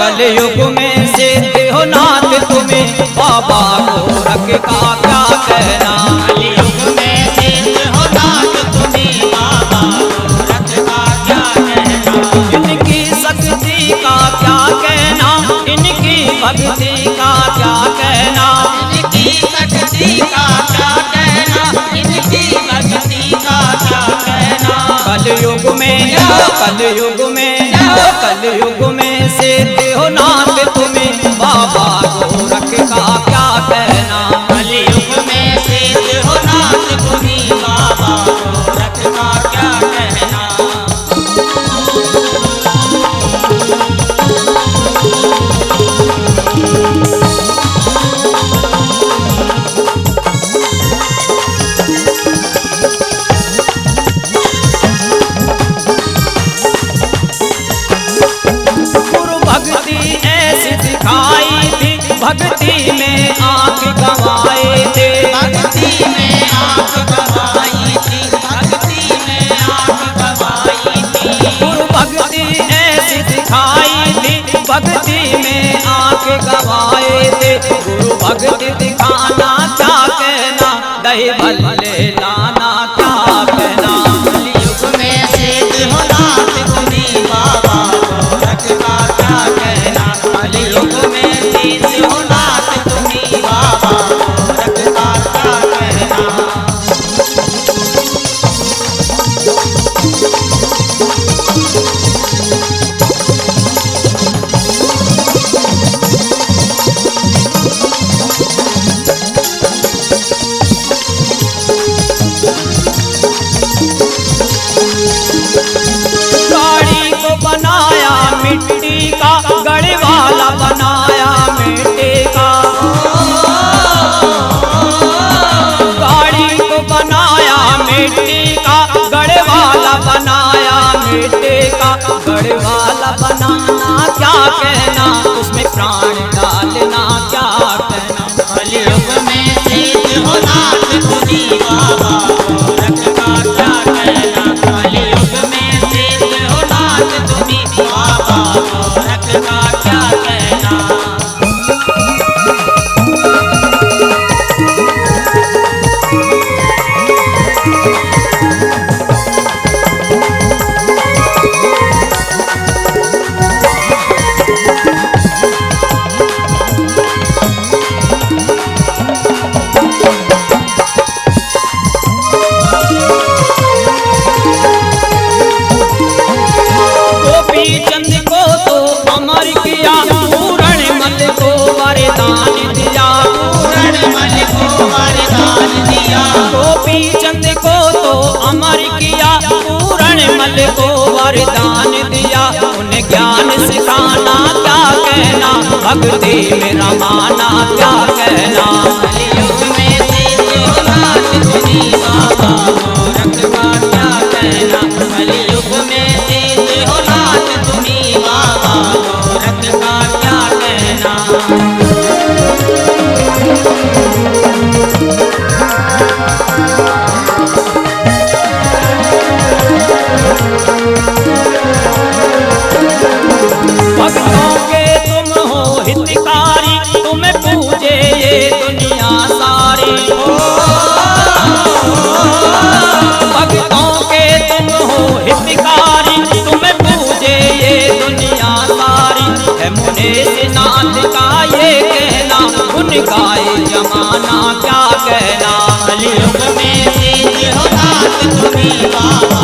कलयुग में सिद्ध हो नाथ तुम्हें, बाबा गोरख का क्या कहना। कलयुग में सिद्ध हो नाथ तुम्हें, बाबा गोरख का क्या कहना। इनकी शक्ति का क्या कहना, इनकी भक्ति का क्या कहना। इनकी शक्ति का क्या कहना, इनकी भक्ति का क्या कहना। कलयुग में कलयुग में सिद्ध हो नाथ तुम्हें, बाबा गोरख का क्या कहना। कलयुग में सिद्ध हो नाथ तुम्हें, बाबा गोरख का क्या कहना। भक्ति में आंख गवाए थे, भक्ति में आंख गवाई थी, भक्ति में आंख गवाई थी। गुरु भक्ति ऐसी दिखाई थी, भक्ति में आंख गवाए थे। गुरु भक्ति दिखाना क्या कहना, दही भल्ले लाना क्या कहना। कलयुग में सिद्ध हो नाथ तुम्हें, बाबा गोरख का क्या कहना। कलयुग में सिद्ध हो नाथ तुम्हें, बाबा गोरख का क्या कहना। गाड़ी को बनाया मिट्टी का, गढ़ वाला बनाया मिट्टी का। गाड़ी को बनाया मिट्टी का, गढ़ वाला बनाया मिट्टी का। गढ़ वाला बनाना क्या कहना, उसमें प्राण डालना क्या कहना। कलयुग में सिद्ध हो नाथ तुम्हें, बाबा गोरख का क्या कहना। कलयुग में सिद्ध हो नाथ तुम्हें, बाबा गोरख का क्या कहना। चंद को तो अमर किया, पूरण मल को वरदान दिया। पूरण मल को वरदान दिया। गोपी चंद को तो अमर किया, पूरण मल को वरदान दिया। उन्हें ज्ञान सिखाना क्या कहना, भक्ति में रमाना क्या कहना। कलयुग में सिद्ध हो नाथ तुम्हें, बाबा गोरख का क्या कहना। कलयुग में सिद्ध हो नाथ तुम्हें, बाबा गोरख का क्या कहना। भक्तों के तुम हो हितकारी, तुम्हें पूजे ये दुनिया सारी। भक्तों के तुम हो हितकारी, तुम्हें पूजे ये दुनिया सारी। है मुनीश नाथ का ये कहना, उन गाए जमाना क्या कहना। कलयुग में सिद्ध हो नाथ तुम्हें, बाबा